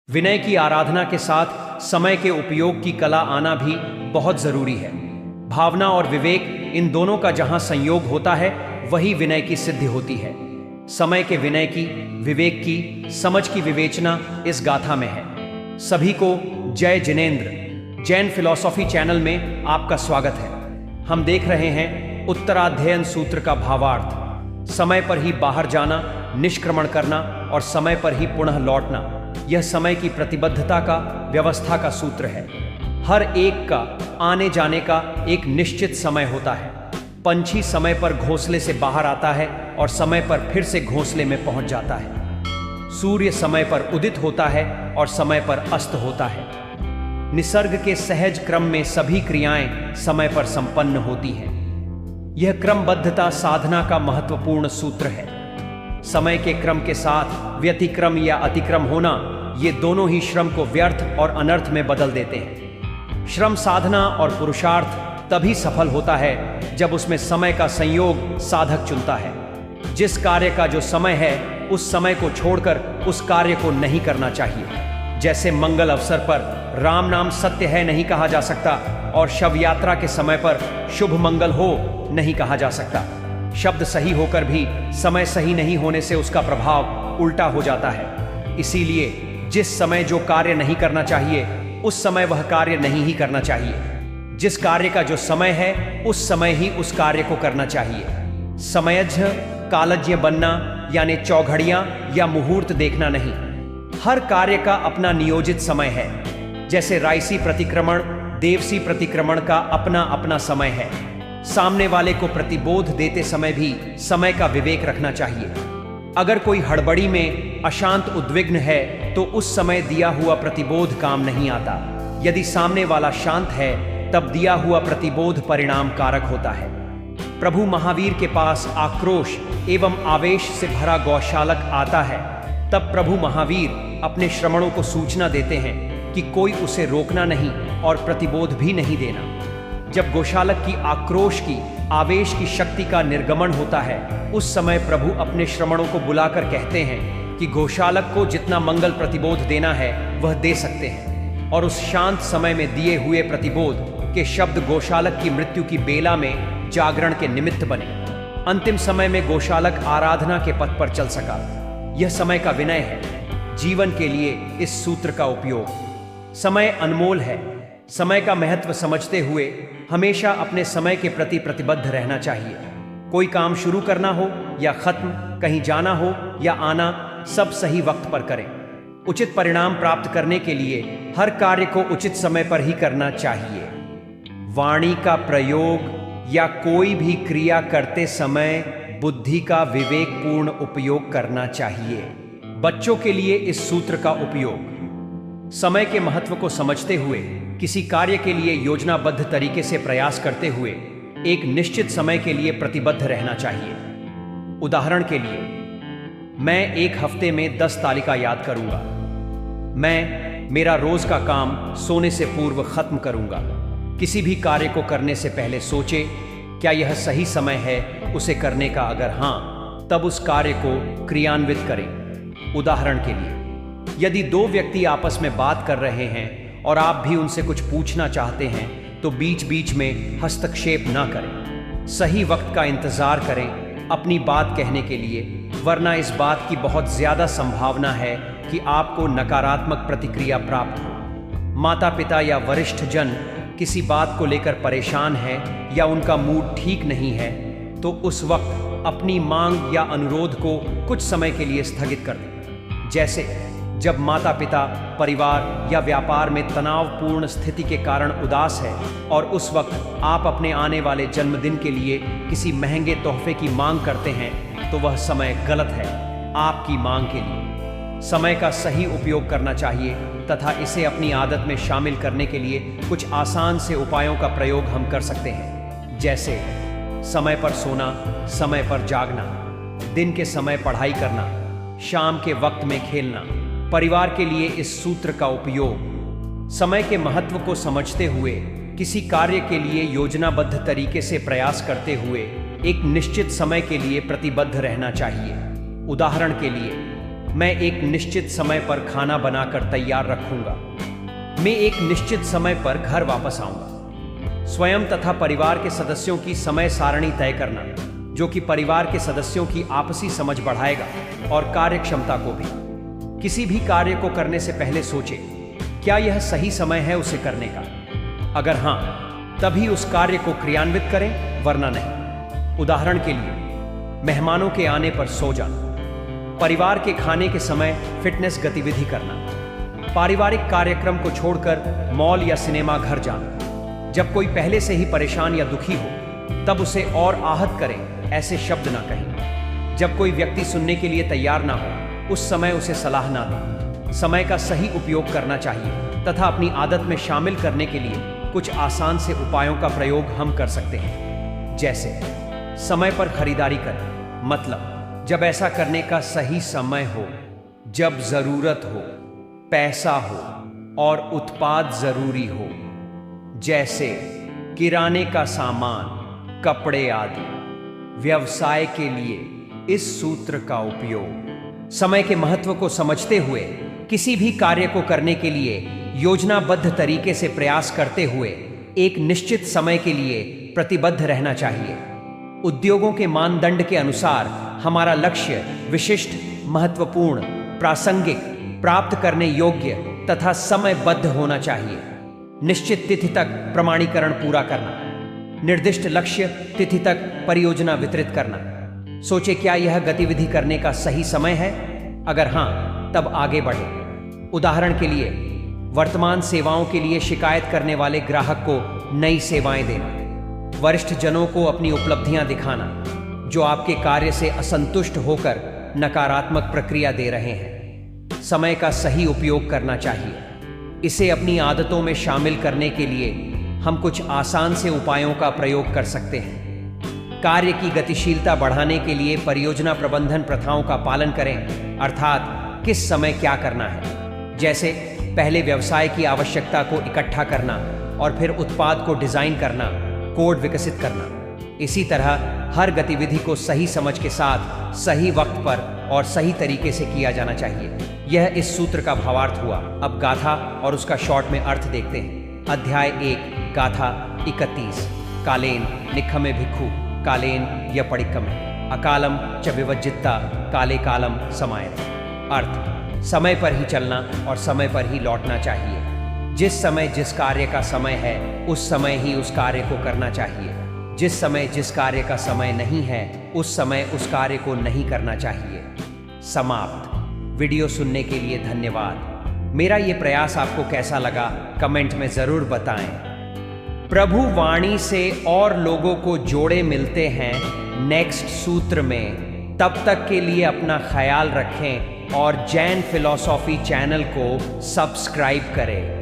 विनय की आराधना के साथ समय के उपयोग की कला आना भी बहुत जरूरी है। भावना और विवेक, इन दोनों का जहां संयोग होता है वही विनय की सिद्धि होती है। समय के विनय की, विवेक की, समझ की विवेचना इस गाथा में है। सभी को जय जिनेंद्र। जैन फिलॉसफी चैनल में आपका स्वागत है। हम देख रहे हैं उत्तराध्ययन सूत्र का भावार्थ। समय पर ही बाहर जाना, निष्क्रमण करना और समय पर ही पुनः लौटना, यह समय की प्रतिबद्धता का, व्यवस्था का सूत्र है। हर एक का आने जाने का एक निश्चित समय होता है। पंछी समय पर घोंसले से बाहर आता है और समय पर फिर से घोंसले में पहुंच जाता है। सूर्य समय पर उदित होता है और समय पर अस्त होता है। निसर्ग के सहज क्रम में सभी क्रियाएं समय पर संपन्न होती हैं। यह क्रमबद्धता साधना का महत्वपूर्ण सूत्र है। समय के क्रम के साथ व्यतिक्रम या अतिक्रम होना, ये दोनों ही श्रम को व्यर्थ और अनर्थ में बदल देते हैं। श्रम साधना और पुरुषार्थ तभी सफल होता है जब उसमें समय का संयोग साधक चुनता है। जिस कार्य का जो समय है, उस समय को छोड़कर उस कार्य को नहीं करना चाहिए। जैसे मंगल अवसर पर राम नाम सत्य है नहीं कहा जा सकता और शव यात्रा के समय पर शुभ मंगल हो नहीं कहा जा सकता। शब्द सही होकर भी समय सही नहीं होने से उसका प्रभाव उल्टा हो जाता है। इसीलिए जिस समय जो कार्य नहीं करना चाहिए, उस समय वह कार्य नहीं ही करना चाहिए। जिस कार्य का जो समय है, उस समय ही उस कार्य को करना चाहिए। समयज्ञ कालज्ञ बनना यानी चौघड़ियां या मुहूर्त देखना नहीं। हर कार्य का अपना नियोजित समय है। जैसे रायसी प्रतिक्रमण, देवसी प्रतिक्रमण का अपना अपना समय है। सामने वाले को प्रतिबोध देते समय भी समय का विवेक रखना चाहिए। अगर कोई हड़बड़ी में अशांत उद्विग्न है तो उस समय दिया हुआ प्रतिबोध काम नहीं आता। यदि सामने वाला शांत है तब दिया हुआ प्रतिबोध परिणाम कारक होता है। प्रभु महावीर के पास आक्रोश एवं आवेश से भरा गौशालक आता है, तब प्रभु महावीर अपने श्रमणों को सूचना देते हैं कि कोई उसे रोकना नहीं और प्रतिबोध भी नहीं देना। जब गौशालक की आक्रोश की, आवेश की शक्ति का निर्गमन होता है, उस समय प्रभु अपने श्रमणों को बुलाकर कहते हैं कि गौशालक को जितना मंगल प्रतिबोध देना है वह दे सकते हैं, और उस शांत समय में दिए हुए प्रतिबोध के शब्द गौशालक की मृत्यु की बेला में जागरण के निमित्त बने। अंतिम समय में गौशालक आराधना के पथ पर चल सका। यह समय का विनय है। जीवन के लिए इस सूत्र का उपयोग। समय अनमोल है। समय का महत्व समझते हुए हमेशा अपने समय के प्रति प्रतिबद्ध रहना चाहिए। कोई काम शुरू करना हो या खत्म, कहीं जाना हो या आना, सब सही वक्त पर करें। उचित परिणाम प्राप्त करने के लिए हर कार्य को उचित समय पर ही करना चाहिए। वाणी का प्रयोग या कोई भी क्रिया करते समय बुद्धि का विवेकपूर्ण उपयोग करना चाहिए। बच्चों के लिए इस सूत्र का उपयोग। समय के महत्व को समझते हुए किसी कार्य के लिए योजनाबद्ध तरीके से प्रयास करते हुए एक निश्चित समय के लिए प्रतिबद्ध रहना चाहिए। उदाहरण के लिए, मैं एक हफ्ते में 10 तालिका याद करूंगा। मैं मेरा रोज का काम सोने से पूर्व खत्म करूंगा। किसी भी कार्य को करने से पहले सोचे, क्या यह सही समय है उसे करने का? अगर हां, तब उस कार्य को क्रियान्वित करें। उदाहरण के लिए, यदि 2 व्यक्ति आपस में बात कर रहे हैं और आप भी उनसे कुछ पूछना चाहते हैं तो बीच बीच में हस्तक्षेप ना करें। सही वक्त का इंतजार करें अपनी बात कहने के लिए, वरना इस बात की बहुत ज्यादा संभावना है कि आपको नकारात्मक प्रतिक्रिया प्राप्त हो। माता पिता या वरिष्ठ जन किसी बात को लेकर परेशान है या उनका मूड ठीक नहीं है तो उस वक्त अपनी मांग या अनुरोध को कुछ समय के लिए स्थगित कर दें। जैसे जब माता पिता परिवार या व्यापार में तनावपूर्ण स्थिति के कारण उदास है और उस वक्त आप अपने आने वाले जन्मदिन के लिए किसी महंगे तोहफे की मांग करते हैं तो वह समय गलत है आपकी मांग के लिए। समय का सही उपयोग करना चाहिए तथा इसे अपनी आदत में शामिल करने के लिए कुछ आसान से उपायों का प्रयोग हम कर सकते हैं। जैसे समय पर सोना, समय पर जागना, दिन के समय पढ़ाई करना, शाम के वक्त में खेलना। परिवार के लिए इस सूत्र का उपयोग। समय के महत्व को समझते हुए किसी कार्य के लिए योजनाबद्ध तरीके से प्रयास करते हुए एक निश्चित समय के लिए प्रतिबद्ध रहना चाहिए। उदाहरण के लिए, मैं एक निश्चित समय पर खाना बनाकर तैयार रखूंगा। मैं एक निश्चित समय पर घर वापस आऊंगा। स्वयं तथा परिवार के सदस्यों की समय सारणी तय करना, जो कि परिवार के सदस्यों की आपसी समझ बढ़ाएगा और कार्य क्षमता को भी। किसी भी कार्य को करने से पहले सोचें, क्या यह सही समय है उसे करने का? अगर हां, तभी उस कार्य को क्रियान्वित करें, वरना नहीं। उदाहरण के लिए, मेहमानों के आने पर सो जाना, परिवार के खाने के समय फिटनेस गतिविधि करना, पारिवारिक कार्यक्रम को छोड़कर मॉल या सिनेमा घर जाना। जब कोई पहले से ही परेशान या दुखी हो, तब उसे और आहत करें ऐसे शब्द ना कहें। जब कोई व्यक्ति सुनने के लिए तैयार ना हो, उस समय उसे सलाह ना दें। समय का सही उपयोग करना चाहिए तथा अपनी आदत में शामिल करने के लिए कुछ आसान से उपायों का प्रयोग हम कर सकते हैं। जैसे समय पर खरीदारी करें, मतलब जब ऐसा करने का सही समय हो, जब जरूरत हो, पैसा हो और उत्पाद जरूरी हो, जैसे किराने का सामान, कपड़े आदि। व्यवसाय के लिए इस सूत्र का उपयोग। समय के महत्व को समझते हुए किसी भी कार्य को करने के लिए योजनाबद्ध तरीके से प्रयास करते हुए एक निश्चित समय के लिए प्रतिबद्ध रहना चाहिए। उद्योगों के मानदंड के अनुसार हमारा लक्ष्य विशिष्ट, महत्वपूर्ण, प्रासंगिक, प्राप्त करने योग्य तथा समयबद्ध होना चाहिए। निश्चित तिथि तक प्रमाणीकरण पूरा करना, निर्दिष्ट लक्ष्य तिथि तक परियोजना वितरित करना। सोचे, क्या यह गतिविधि करने का सही समय है? अगर हां, तब आगे बढ़े। उदाहरण के लिए, वर्तमान सेवाओं के लिए शिकायत करने वाले ग्राहक को नई सेवाएं देना, वरिष्ठ जनों को अपनी उपलब्धियां दिखाना जो आपके कार्य से असंतुष्ट होकर नकारात्मक प्रतिक्रिया दे रहे हैं। समय का सही उपयोग करना चाहिए। इसे अपनी आदतों में शामिल करने के लिए हम कुछ आसान से उपायों का प्रयोग कर सकते हैं। कार्य की गतिशीलता बढ़ाने के लिए परियोजना प्रबंधन प्रथाओं का पालन करें, अर्थात किस समय क्या करना है। जैसे पहले व्यवसाय की आवश्यकता को इकट्ठा करना और फिर उत्पाद को डिजाइन करना, कोड विकसित करना। इसी तरह हर गतिविधि को सही समझ के साथ सही वक्त पर और सही तरीके से किया जाना चाहिए। यह इस सूत्र का भावार्थ हुआ। अब गाथा और उसका शॉर्ट में अर्थ देखते हैं। अध्याय 1, गाथा 31। कालेन निखमे भिक्खु कालेन यपड़िक्कमे अकालम च विवज्जिता काले कालम समायते। अर्थ, समय पर ही चलना और समय पर ही लौटना चाहिए। जिस समय जिस कार्य का समय है, उस समय ही उस कार्य को करना चाहिए। जिस समय जिस कार्य का समय नहीं है, उस समय उस कार्य को नहीं करना चाहिए। समाप्त। वीडियो सुनने के लिए धन्यवाद। मेरा ये प्रयास आपको कैसा लगा, कमेंट में जरूर बताएं। प्रभु वाणी से और लोगों को जोड़े मिलते हैं नेक्स्ट सूत्र में। तब तक के लिए अपना ख्याल रखें और जैन फिलॉसॉफी चैनल को सब्सक्राइब करें।